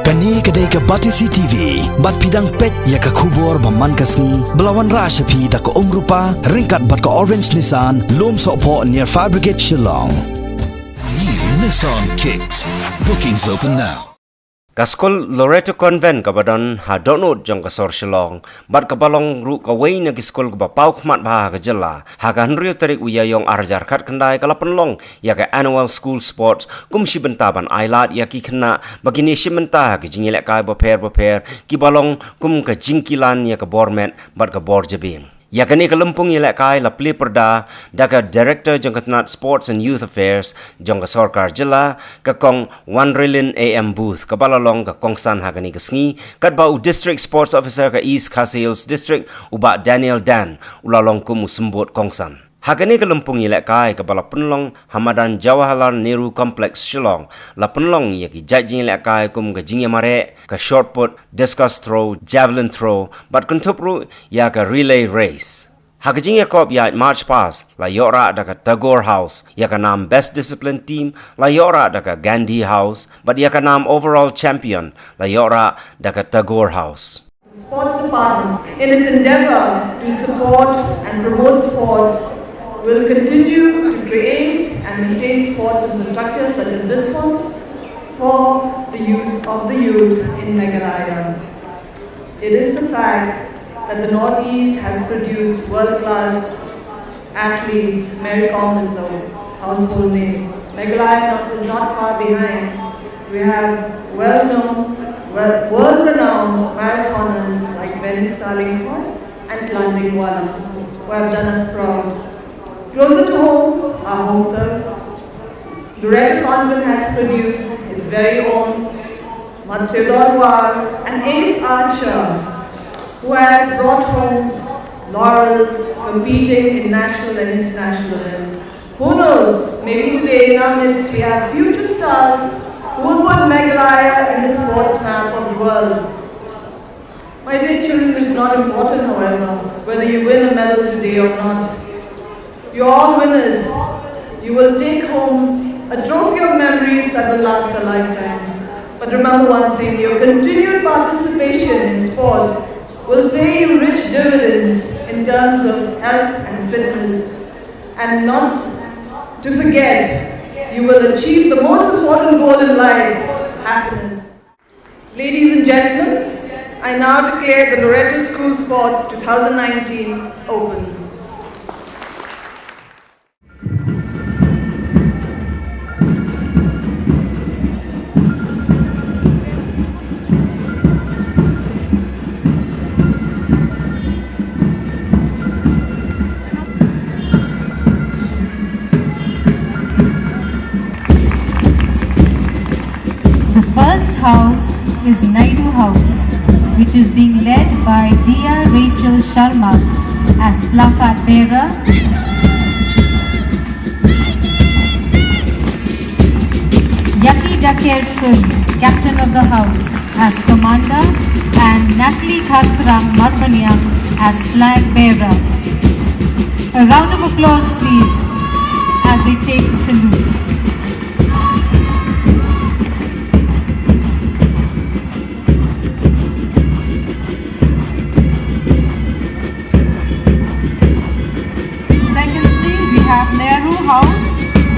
Kani kadai ka Batisi TV, bat pidang pet ya ka kubor baman kasni, belawan rasha pi da ka rupa, ringkat bat ka orange Nissan, lom sopo near Fire Brigade Shillong. New Nissan Kicks. Bookings open now. Kaskol Loreto Convent kabadon ha donut jong kasor Shillong bat kabalong ru kawai na giskol ka pau khmat ba ka jela ha kan rio tarik uyayong arjar khat kandai kala penlong ya ka annual school sports kum shibentaban ailat ya ki khna bagini shimenta ka jingilek kai ba pher ki balong kum ka jingkilan ya ka bormet bat ka bor jabing ya kani kalumpung ilek kai la pli perda daga director jong katnat sports and youth affairs jong ka sarkar jela ka kong 1 Rilin AM booth ka balalong ka kongsan ha kani kasngi kat ba u district sports officer ka East Khasi Hills district uba Daniel Dan ulalong kum usumbot kongsan Hakani kalumpung ilek kai ka bala penlong Hamadan Jawaharlal Nehru Complex Shillong la penlong ya ki jajing ilek kai kum ka jingya mare ka short put discus throw javelin throw bat kuntupru ya ka relay race Hakajing ya kop ya march pass la yora da ka Tagore House ya ka nam best discipline team la yora da ka Gandhi House but ya ka nam overall champion la yora da ka Tagore House Sports departments in its endeavor to support and promote sports will continue to create and maintain sports infrastructure such as this one for the use of the youth in Meghalaya. It is a fact that the Northeast has produced world-class athletes. Mary Kom is a household name. Meghalaya is not far behind. We have well-known, world-renowned marathoners like Benin Starlingport and Tlandingwala who have done us proud. Closer to home, our home turf, Loreto Convent has produced its very own Matsyo Dorwar, an ace archer who has brought home laurels competing in national and international events. Who knows, maybe today in our midst we have future stars who will put Meghalaya in the sports map of the world. My dear children, it's not important, however, whether you win a medal today or not. You're all winners. You will take home a trophy of memories that will last a lifetime. But remember one thing, your continued participation in sports will pay you rich dividends in terms of health and fitness. And not to forget, you will achieve the most important goal in life, happiness. Ladies and gentlemen, I now declare the Loreto School Sports 2019 open. First house is Naidu House, which is being led by Dia Rachel Sharma as placard bearer. Yaki Dakir Sun, captain of the house, as commander, and Natli Kharkrang Marbanyang as flag bearer. A round of applause please as they take the salute. Nehru House,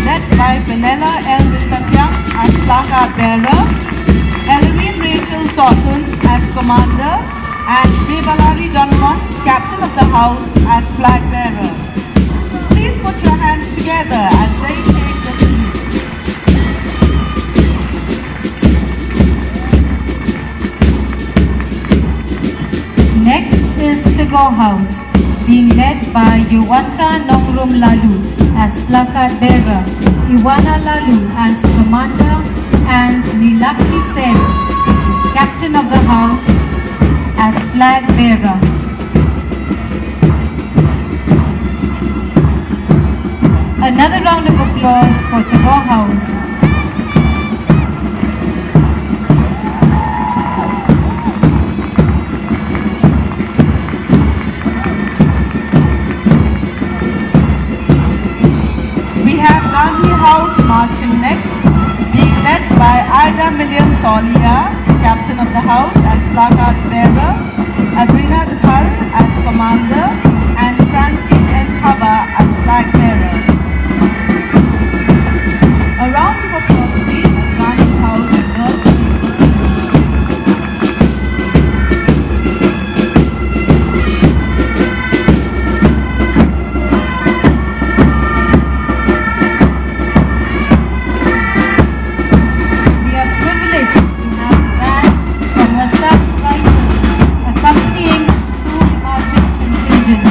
led by Vanilla L. Rintathyam as placard bearer, Elohim Rachel Sotun as commander, and Devalari Donovan, captain of the house, as flag bearer. Please put your hands together as they take the salute. Next is Tagore House, being led by Yuwanka Nongrum Lalu as placard bearer, Iwana Lalu as commander, and Nilakshi Sen, captain of the house, as flag bearer. Another round of applause for Tagore House. House marching next, being led by Ida Million Solia, captain Chairperson of the House as placard bearer, Adrina Dhar as commander, and Francine N. Kaba as flag bearer. A round of applause please as Garnet House Girls School proceeds. We are privileged to have a band from Hassan Rifles accompanying the school marching contingent.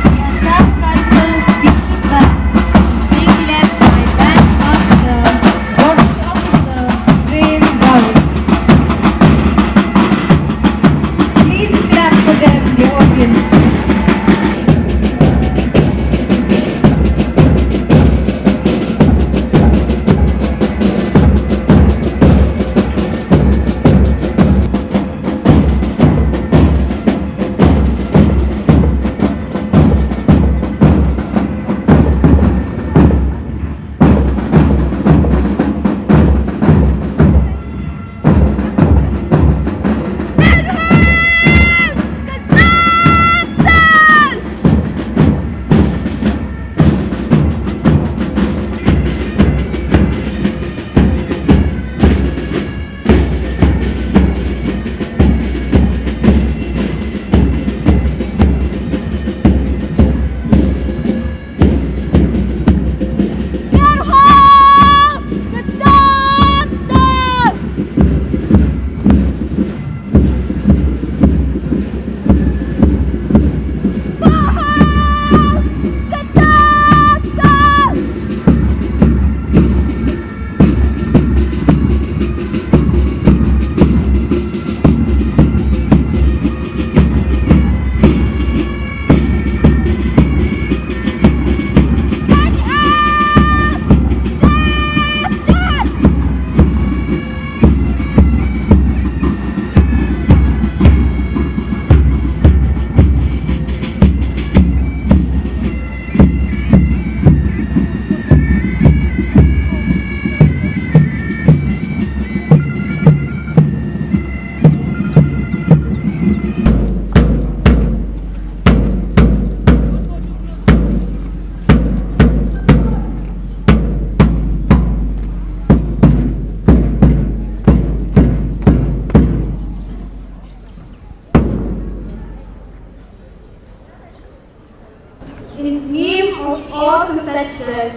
The Hassan Rifles feature band is being led by Bandmaster Warrant Officer Prem Raut. Please clap for them, the audience. In name of all competitors,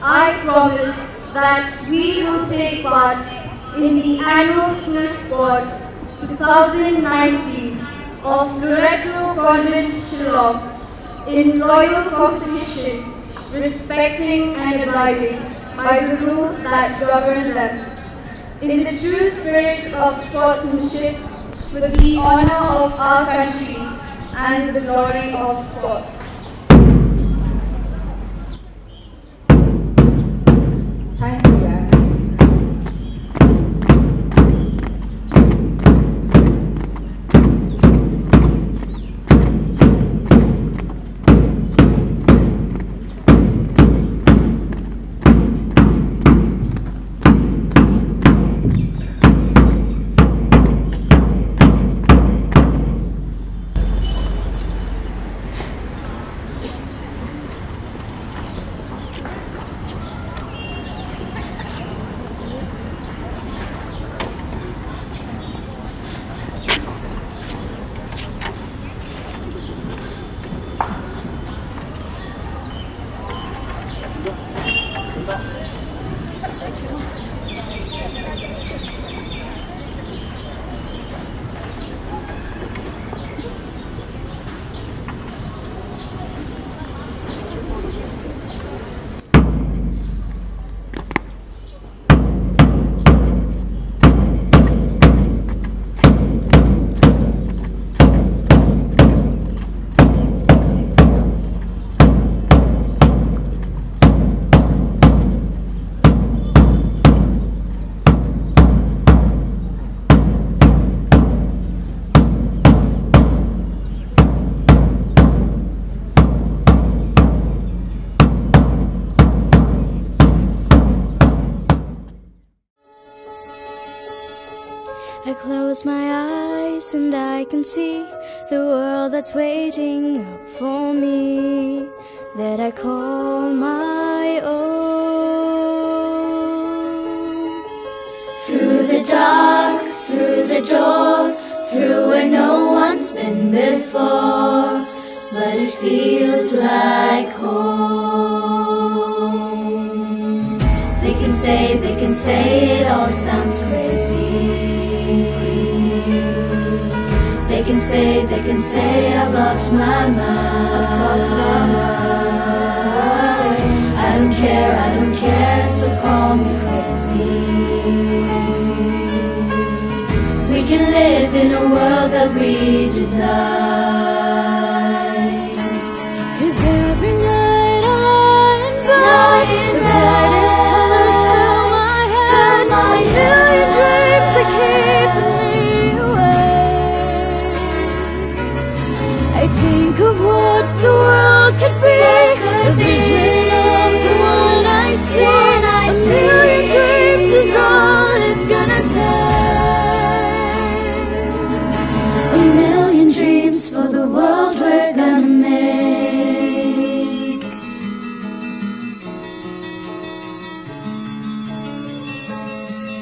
I promise that we will take part in the annual Smith Sports 2019 of Loreto Convent, Shillong in loyal competition, respecting and abiding by the rules that govern them, in the true spirit of sportsmanship, for the honor of our country and the glory of sports. Thank you, Anne. I close my eyes and I can see the world that's waiting up for me, that I call my own. Through the dark, through the door, through where no one's been before, but it feels like home. They can say it all sounds crazy. They can say I've lost my mind. I don't care, so call me crazy. We can live in a world that we design. 'Cause every night I lie in bed, the brightest colors fill my head. A million dreams are keeping me awake. I think of what the world could be, a vision of the one I see. A million dreams is all it's gonna take. A million dreams for the world we're gonna make.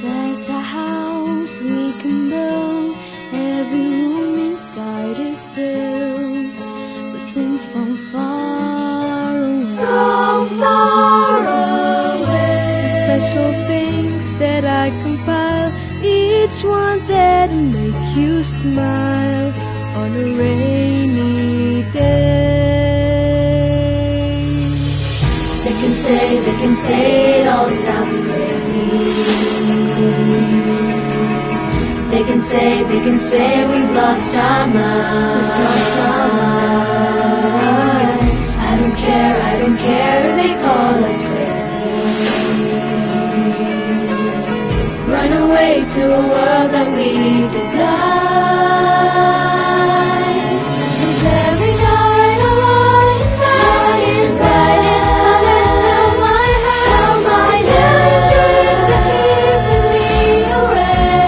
There's a house we can build, every room inside is filled with things from far away. From far away. The special things that I compile, each one that'll make you smile on a rainy day. They can say it all sounds crazy. They can say we've lost our minds. I don't care if they call us crazy. Run away to a world that we design. 'Cause every night I lie in bed, brightest colors fill my head. My million dreams are keeping me awake.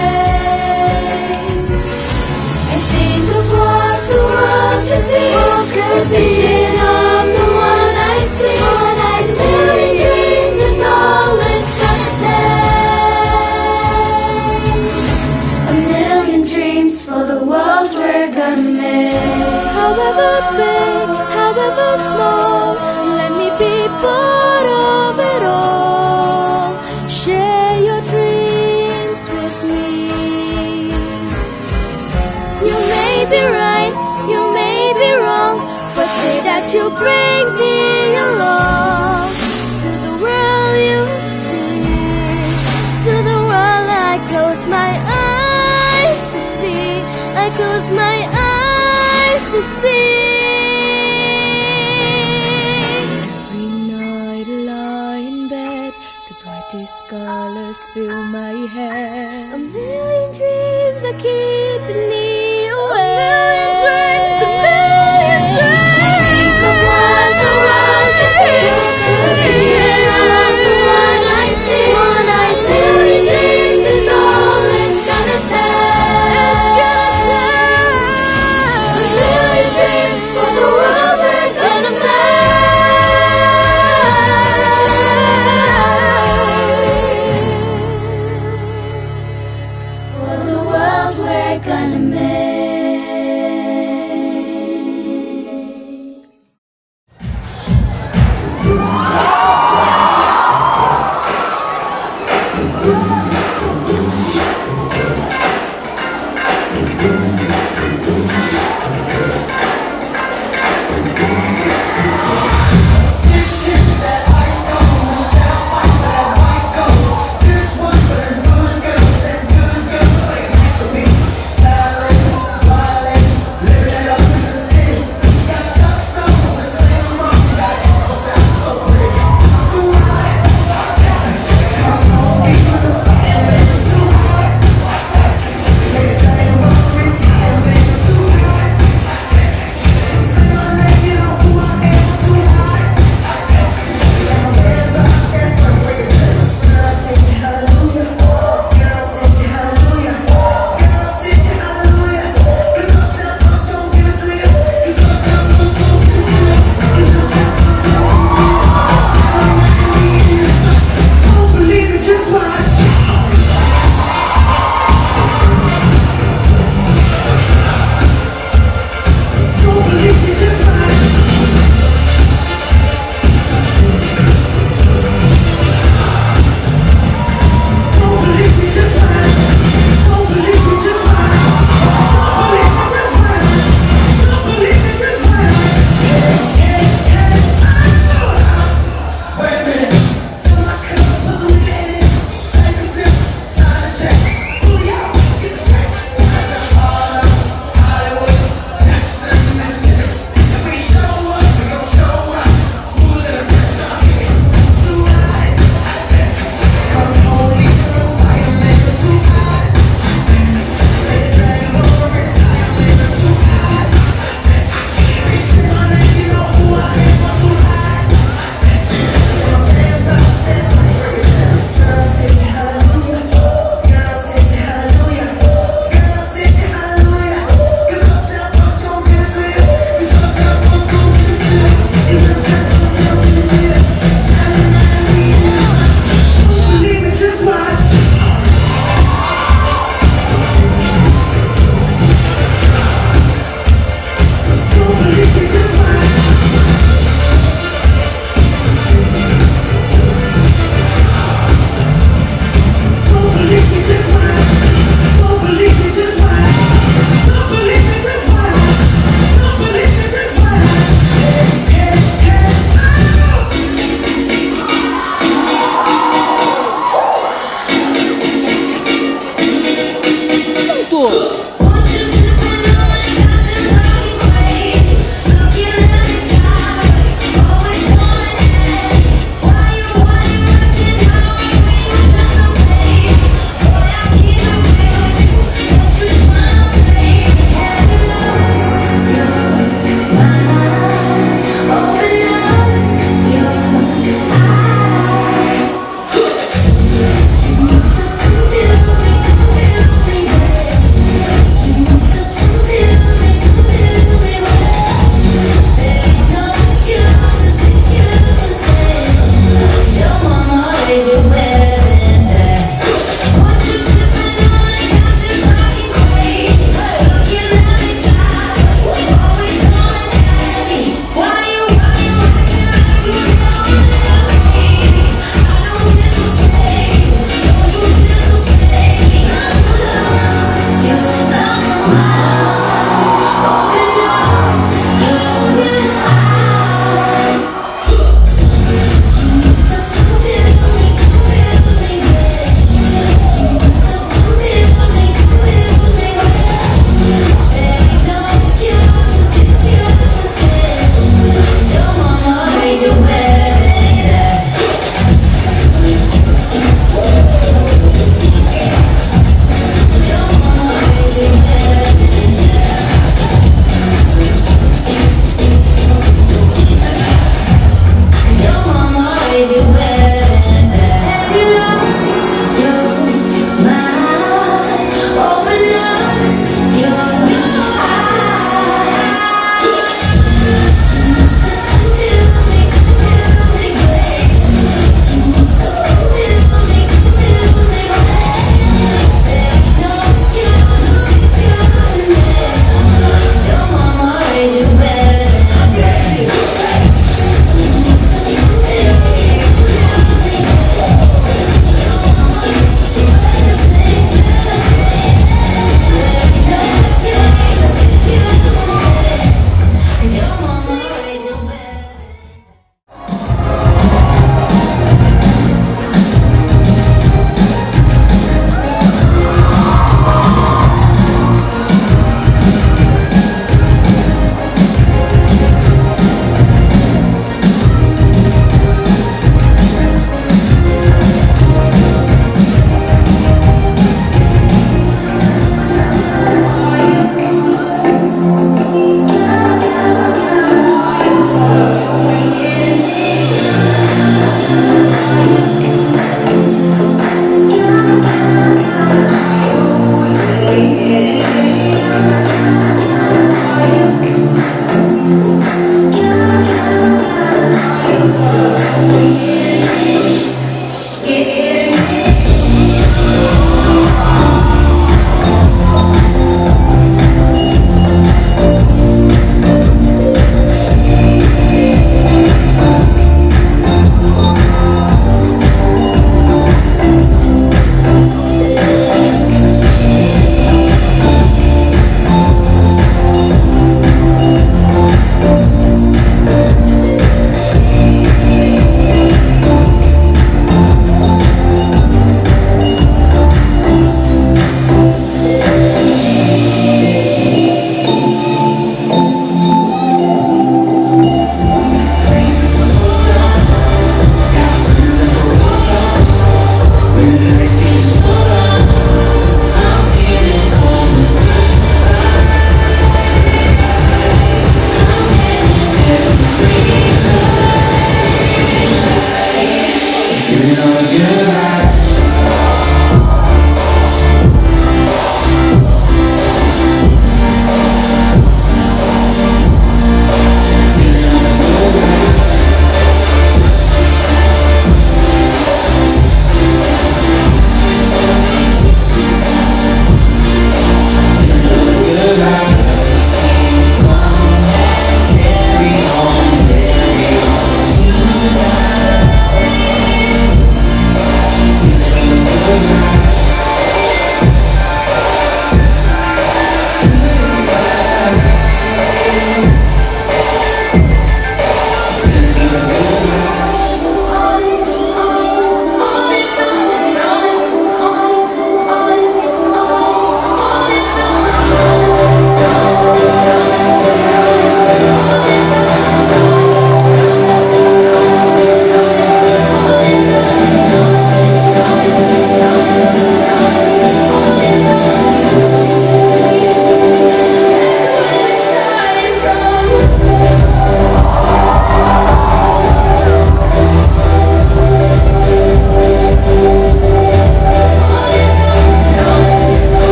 I think of what the world could be, a vision of the one I see. A million dreams is all it's gonna take. A million dreams for the world we're gonna make. However big, however small, let me be part of it all. Share your dreams with me. You may be right, you may be wrong, but say that you'll bring me along to the world you see, to the world I close my eyes to see. I close my eyes to see. Every night I lie in bed, the brightest colors fill my head. A million dreams are keeping me away. A million dreams, a million dreams. Think of what the world could be, a vision of the one I see. A million dreams is all it's gonna take. A million dreams for the world we're gonna make. For the world we're gonna make. School.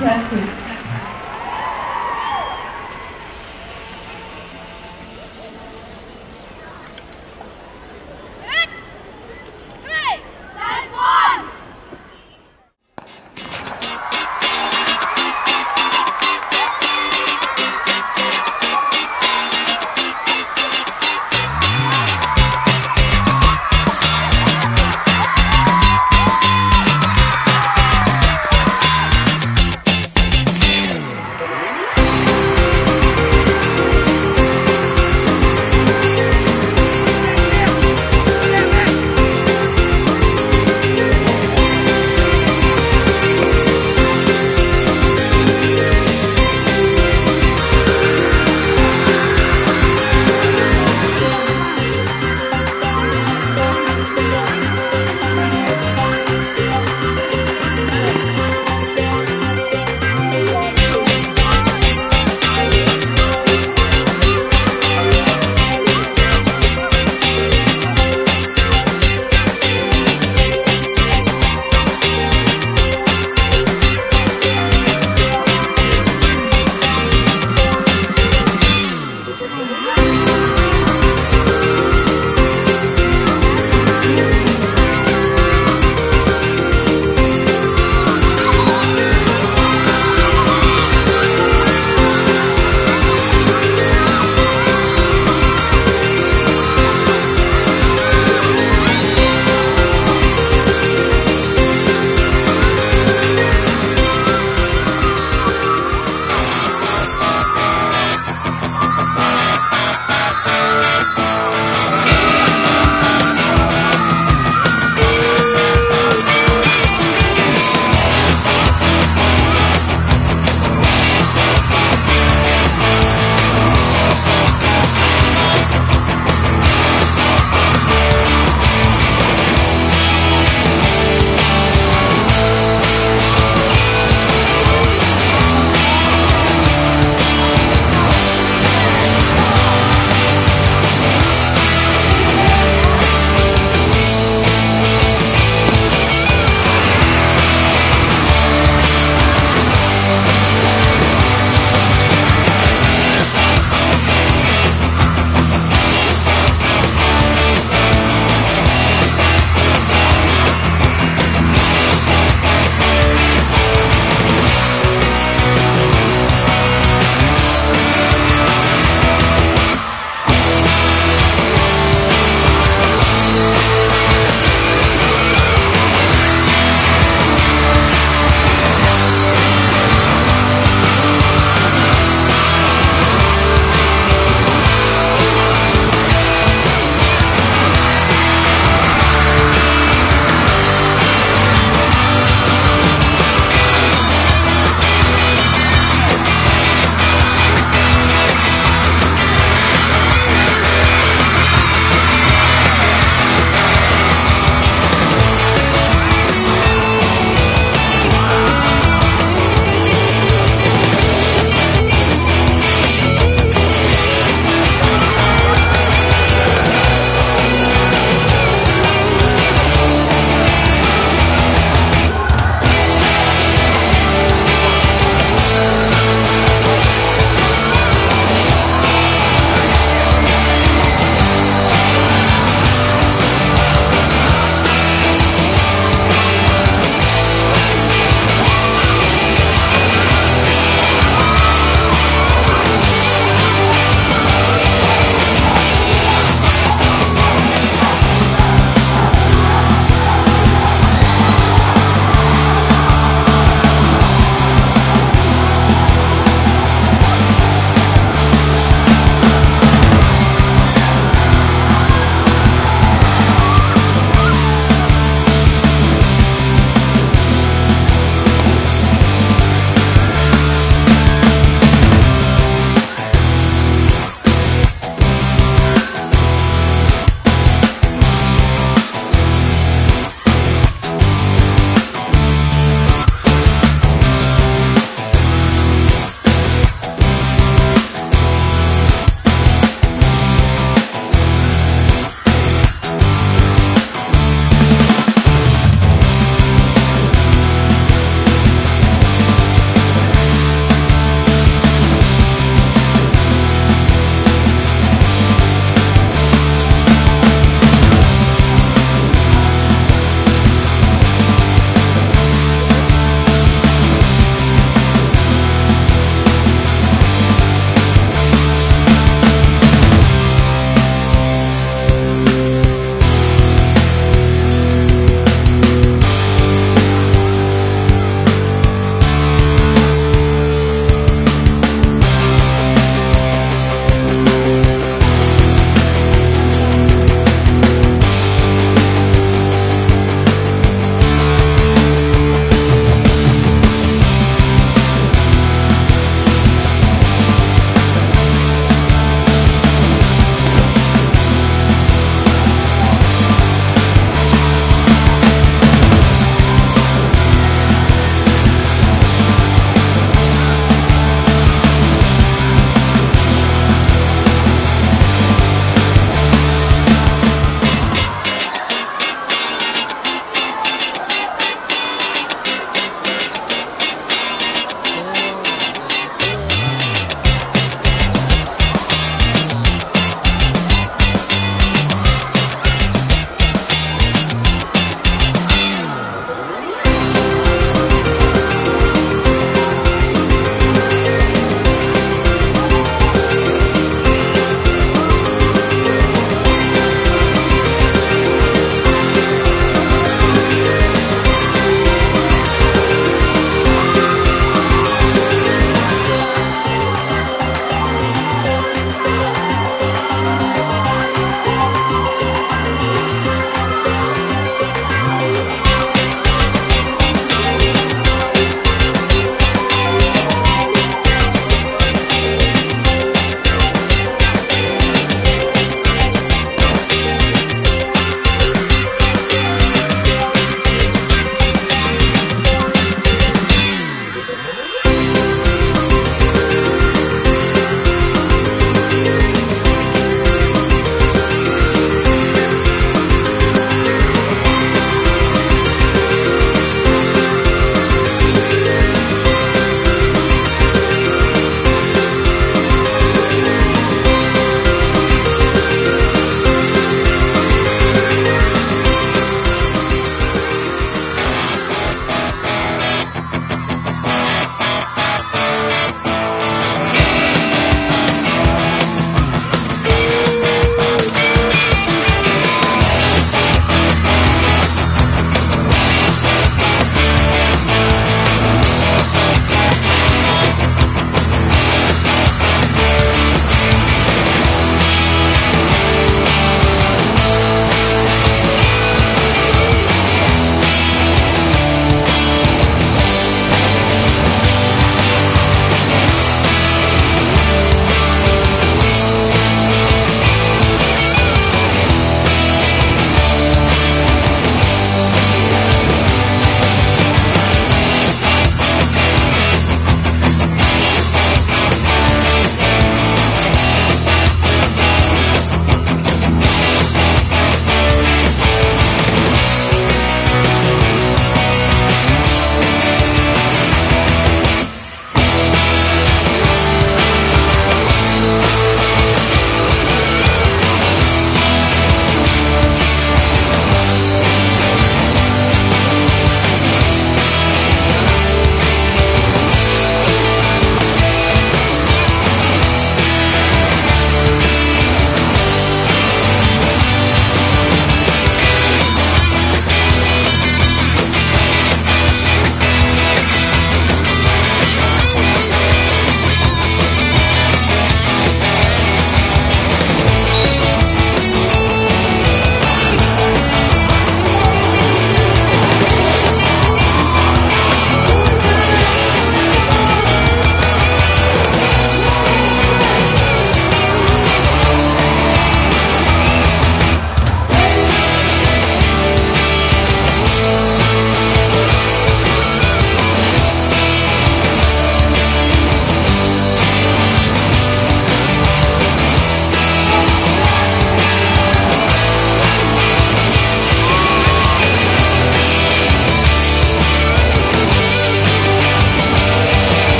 impressive.